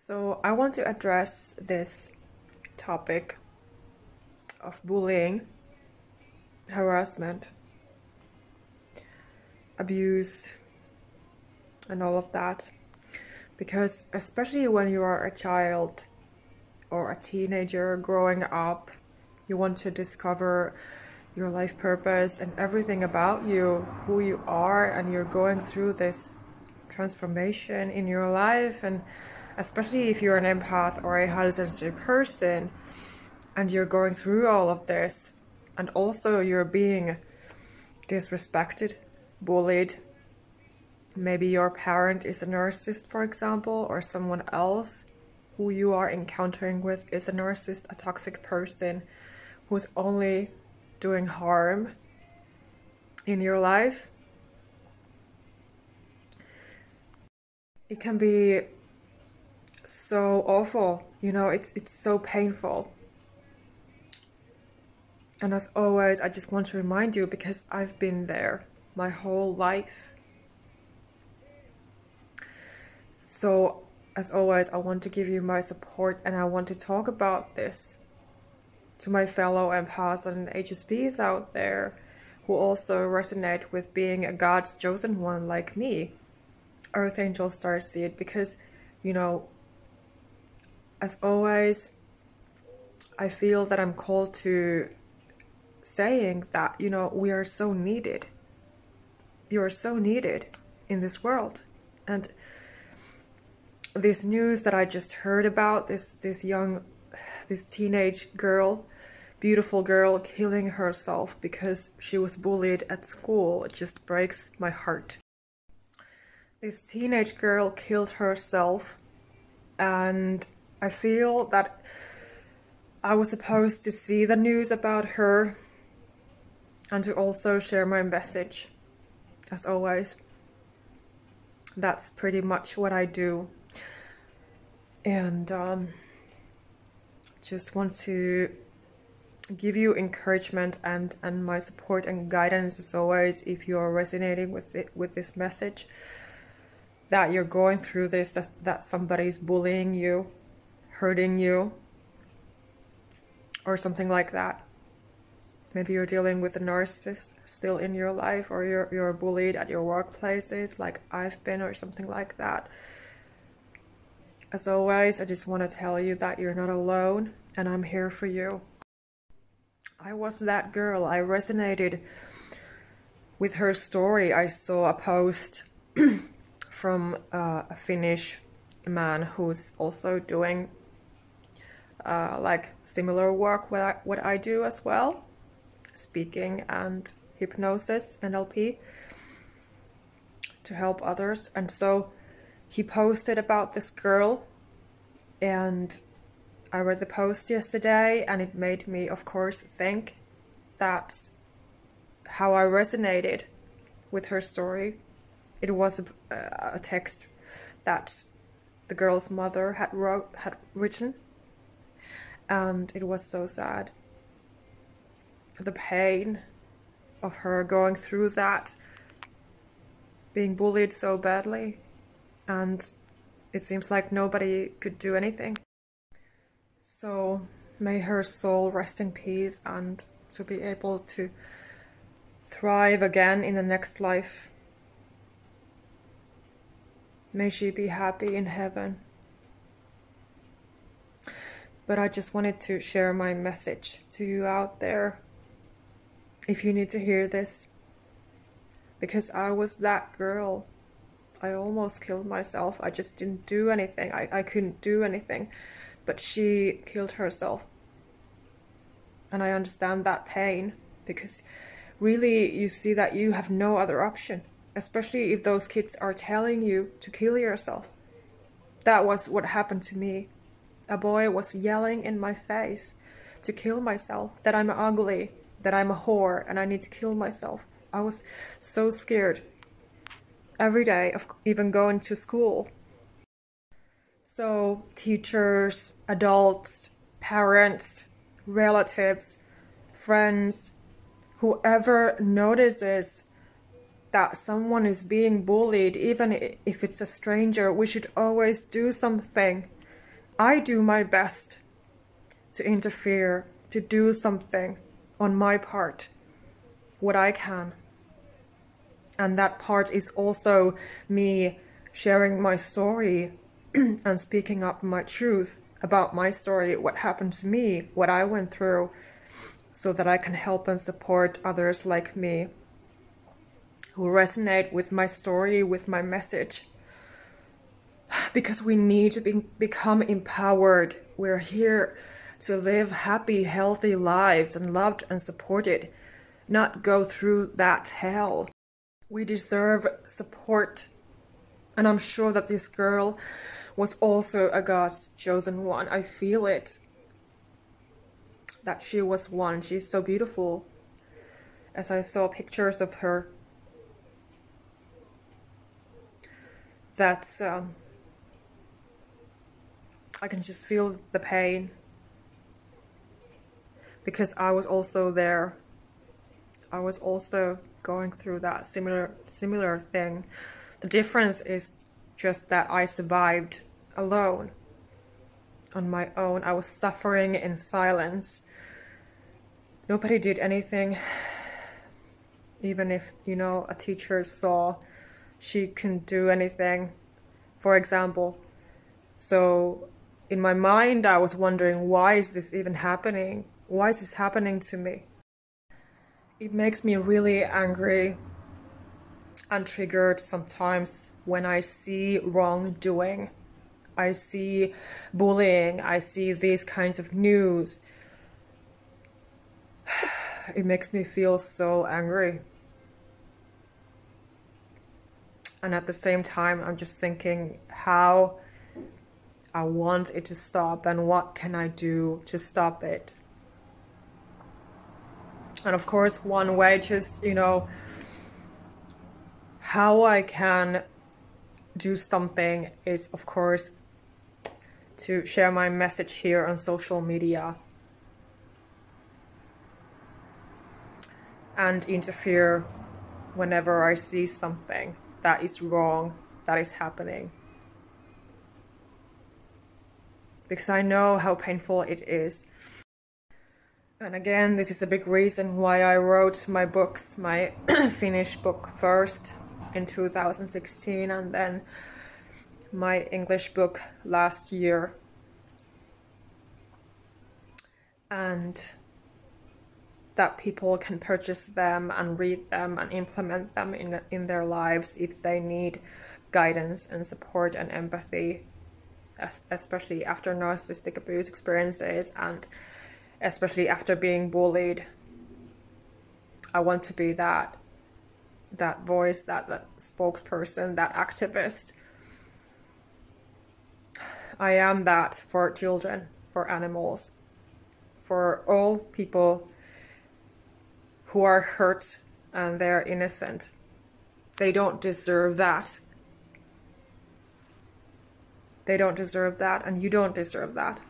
So I want to address this topic of bullying, harassment, abuse, and all of that. Because especially when you are a child or a teenager growing up, you want to discover your life purpose and everything about you, who you are, and you're going through this transformation in your life. And especially if you're an empath or a highly sensitive person and you're going through all of this, and also you're being disrespected, bullied. Maybe your parent is a narcissist, for example, or someone else who you are encountering with is a narcissist, a toxic person who's only doing harm in your life. It can be so awful, it's so painful. And as always, I just want to remind you, because I've been there my whole life. So, as always, I want to give you my support, and I want to talk about this to my fellow empaths and HSPs out there who also resonate with being a God's chosen one like me, Earth Angel Starseed, because, as always, I feel that I'm called to saying that, we are so needed. You are so needed in this world. And this news that I just heard about, this teenage girl, beautiful girl, killing herself because she was bullied at school, it just breaks my heart. This teenage girl killed herself, and I feel that I was supposed to see the news about her and to also share my message, as always. That's pretty much what I do. And just want to give you encouragement and my support and guidance, as always, if you're resonating with this message, that you're going through this, that somebody's bullying you, hurting you, or something like that. Maybe you're dealing with a narcissist still in your life, or you're bullied at your workplaces like I've been, or something like that. As always, I just want to tell you that you're not alone, and I'm here for you. I was that girl. I resonated with her story. I saw a post from a Finnish man who's also doing like similar work what I do as well, speaking and hypnosis, NLP, to help others. And so he posted about this girl, and I read the post yesterday, and it made me, of course, think that's how I resonated with her story. It was a text that the girl's mother had written, and it was so sad. The pain of her going through that, being bullied so badly, and it seems like nobody could do anything. So may her soul rest in peace, and to be able to thrive again in the next life. May she be happy in heaven. But I just wanted to share my message to you out there, if you need to hear this, because I was that girl. I almost killed myself. I just didn't do anything. I couldn't do anything. But she killed herself. And I understand that pain, because really you see that you have no other option, especially if those kids are telling you to kill yourself. That was what happened to me. A boy was yelling in my face to kill myself, that I'm ugly, that I'm a whore, and I need to kill myself. I was so scared every day of even going to school. So teachers, adults, parents, relatives, friends, whoever notices that someone is being bullied, even if it's a stranger, we should always do something I do my best to interfere, to do something on my part, what I can. And that part is also me sharing my story and speaking up my truth about my story, what happened to me, what I went through, so that I can help and support others like me who resonate with my story, with my message. Because we need to become empowered. We're here to live happy, healthy lives and loved and supported, not go through that hell. We deserve support. And I'm sure that this girl was also a God's chosen one. I feel it. That she was one. She's so beautiful. As I saw pictures of her, that's I can just feel the pain, because I was also there. I was also going through that similar thing. The difference is just that I survived alone, on my own. I was suffering in silence. Nobody did anything. Even if, a teacher saw, she couldn't do anything, for example. So in my mind, I was wondering, why is this even happening? Why is this happening to me? It makes me really angry and triggered sometimes when I see wrongdoing. I see bullying. I see these kinds of news. It makes me feel so angry. And at the same time, I'm just thinking how I want it to stop and what can I do to stop it. And of course, one way, just, how I can do something is, of course, to share my message here on social media and interfere whenever I see something that is wrong, that is happening. Because I know how painful it is. And again, this is a big reason why I wrote my books, my Finnish book first in 2016, and then my English book last year. And that people can purchase them and read them and implement them in their lives if they need guidance and support and empathy, especially after narcissistic abuse experiences and especially after being bullied. I want to be that voice, that spokesperson, that activist. I am that for children, for animals, for all people who are hurt and they're innocent. They don't deserve that. They don't deserve that, and you don't deserve that.